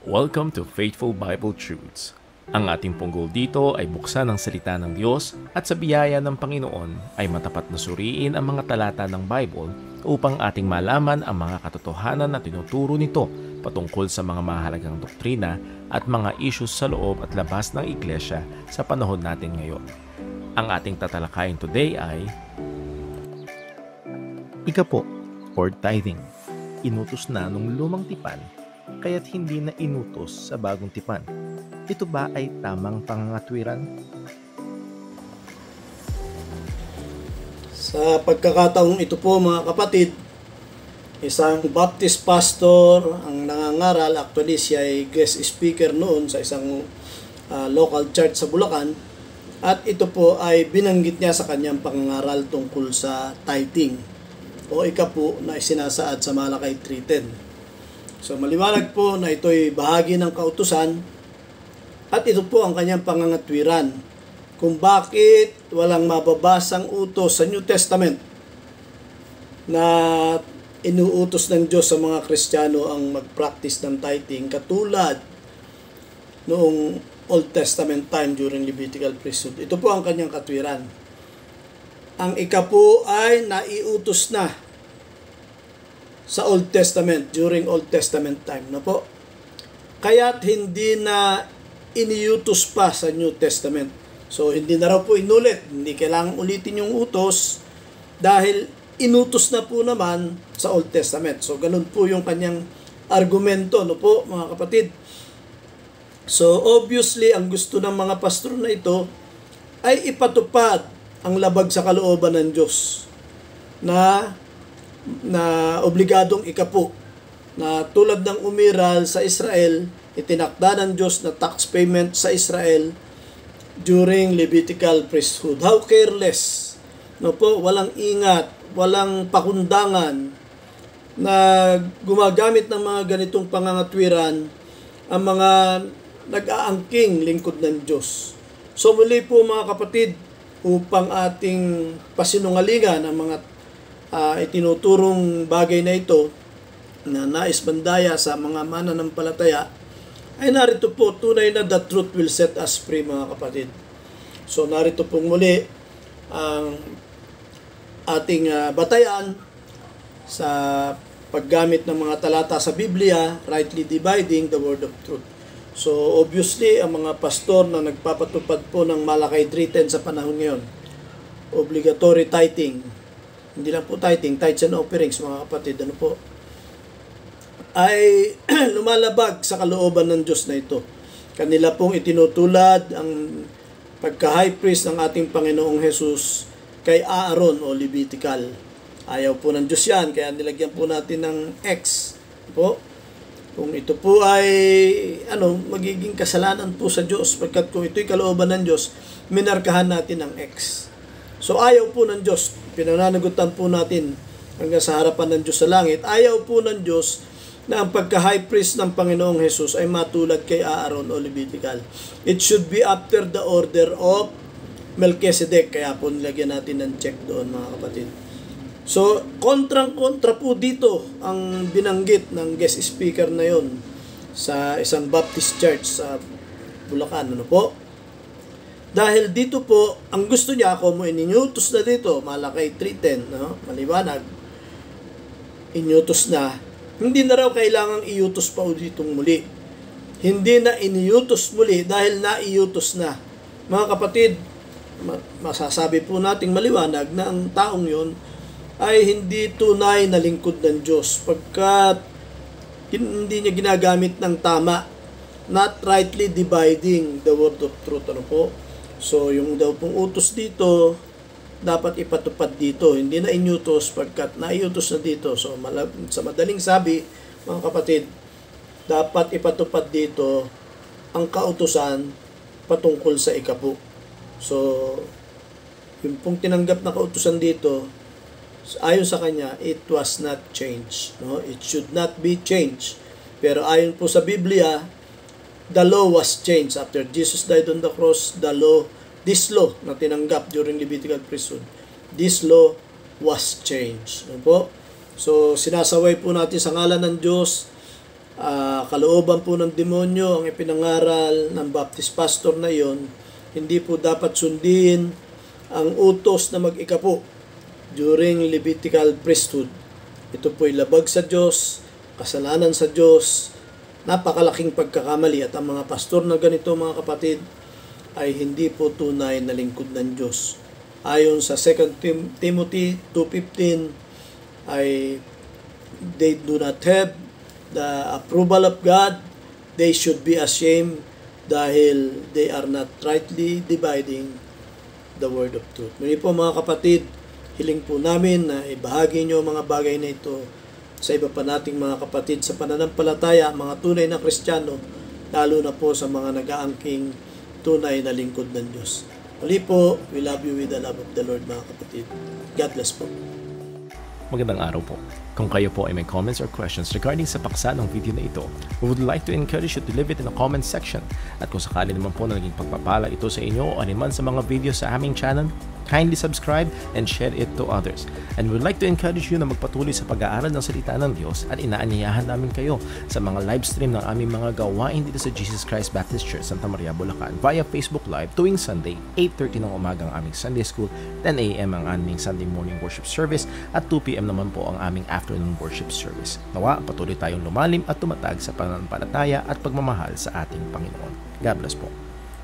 Welcome to Faithful Bible Truths. Ang ating punggol dito ay buksan ang salita ng Diyos at sa biyaya ng Panginoon ay matapat na suriin ang mga talata ng Bible upang ating malaman ang mga katotohanan na tinuturo nito patungkol sa mga mahalagang doktrina at mga issues sa loob at labas ng iglesia sa panahon natin ngayon. Ang ating tatalakayin today ay Ika-po, or tithing. Inutos na nung lumang tipan kaya't hindi na inutos sa bagong tipan. Ito ba ay tamang pangangatwiran? Sa pagkakataong ito po mga kapatid, isang Baptist pastor ang nangangaral, actually siya ay guest speaker noon sa isang local church sa Bulacan, at ito po ay binanggit niya sa kanyang pangangaral tungkol sa tithing o ika-po na isinasaad sa Malakay 3:10. So maliwanag po na ito'y bahagi ng kautusan at ito po ang kanyang pangangatwiran kung bakit walang mababasang utos sa New Testament na inuutos ng Diyos sa mga Kristiyano ang mag-practice ng tithing katulad noong Old Testament time during Levitical priesthood. Ito po ang kanyang katwiran. Ang ika-po ay naiutos na sa Old Testament, during Old Testament time na po. Kaya't hindi na iniutos pa sa New Testament. So, hindi na raw po inulit. Hindi kailangang ulitin yung utos dahil inutos na po naman sa Old Testament. So, ganun po yung kanyang argumento, no po, mga kapatid. So, obviously, ang gusto ng mga pastor na ito ay ipatupad ang labag sa kalooban ng Diyos na obligadong ika-po na tulad ng umiral sa Israel, itinakda ng Diyos na tax payment sa Israel during Levitical priesthood. How careless, no po, walang ingat, walang pakundangan na gumagamit ng mga ganitong pangangatwiran ang mga nag-aangking lingkod ng Diyos. So muli po mga kapatid, upang ating pasinungalingan ang mga itinuturong bagay na ito na nais bandaya sa mga mananampalataya, ay narito po tunay na the truth will set us free mga kapatid. So narito pong muli ang ating batayan sa paggamit ng mga talata sa Biblia, rightly dividing the word of truth. So obviously ang mga pastor na nagpapatupad po ng Malakay 3:10 sa panahon ngayon, obligatory tithing, hindi lang po tithing, tithes and offerings mga kapatid, ano po, ay lumalabag sa kalooban ng Diyos na ito. Kanila pong itinutulad ang pagka-high priest ng ating Panginoong Jesus kay Aaron o Levitical. Ayaw po ng Diyos yan, kaya nilagyan po natin ng X. Po, kung ito po ay magiging kasalanan po sa Diyos, pagkat kung ito'y kalooban ng Diyos, minarkahan natin ang X. So ayaw po ng Diyos, pinananagutan po natin hanggang sa harapan ng Diyos sa langit, ayaw po ng Diyos na ang pagka-high priest ng Panginoong Jesus ay matulad kay Aaron o Levitical. It should be after the order of Melchizedek, kaya po nilagyan natin ng check doon mga kapatid. So, kontrang-kontra po dito ang binanggit ng guest speaker na yon sa isang Baptist church sa Bulacan, ano po? Dahil dito po, ang gusto niya, kung iniutos na dito, Malakay 3:10, no? Maliwanag, inutos na, hindi na raw kailangang iutos pa ditong muli. Hindi na iniutos muli dahil naiutos na. Mga kapatid, masasabi po nating maliwanag na ang taong yon ay hindi tunay na lingkod ng Diyos pagkat hindi niya ginagamit ng tama, not rightly dividing the word of truth, ano po. So, yung daw pong utos dito, dapat ipatupad dito. Hindi na inutos pagkat naiutos na dito. So, sa madaling sabi, mga kapatid, dapat ipatupad dito ang kautusan patungkol sa ika-po. So, yung pong tinanggap na kautusan dito, ayon sa kanya, it was not changed. No? It should not be changed. Pero ayon po sa Biblia, the law was changed. After Jesus died on the cross, this law na tinanggap during Levitical priesthood, this law was changed. Ano po? So, sinasaway po natin sa ngalan ng Diyos kalooban po ng demonyo ang ipinangaral ng Baptist pastor na iyon, hindi po dapat sundin ang utos na mag-ikapo during Levitical priesthood. Ito po'y labag sa Diyos, kasalanan sa Diyos, napakalaking pagkakamali, at ang mga pastor na ganito, mga kapatid, ay hindi po tunay na lingkod ng Diyos. Ayon sa 2 Timothy 2:15 ay they do not have the approval of God, they should be ashamed dahil they are not rightly dividing the word of truth. Muli po mga kapatid, hiling po namin na ibahagi nyo mga bagay na ito sa iba pa nating mga kapatid sa pananampalataya, mga tunay na Kristiyano, lalo na po sa mga nag-aangking tunay na lingkod ng Diyos. Muli po, we love you with the love of the Lord, mga kapatid. God bless po. Magandang araw po. Kung kayo po ay may comments or questions regarding sa paksa ng video na ito, we would like to encourage you to leave it in the comment section. At kung sakali naman po na naging pagpapala ito sa inyo o anuman sa mga video sa aming channel, kindly subscribe and share it to others. And we'd like to encourage you na magpatuloy sa pag-aaral ng salita ng Diyos, at inaanyayahan namin kayo sa mga live stream ng aming mga gawain dito sa Jesus Christ Baptist Church, Santa Maria, Bulacan via Facebook Live tuwing Sunday, 8:30 ng umaga ang aming Sunday School, 10 a.m. ang aming Sunday Morning Worship Service, at 2 p.m. naman po ang aming Afternoon Worship Service. Nawa, patuloy tayong lumalim at tumatag sa pananampalataya at pagmamahal sa ating Panginoon. God bless po.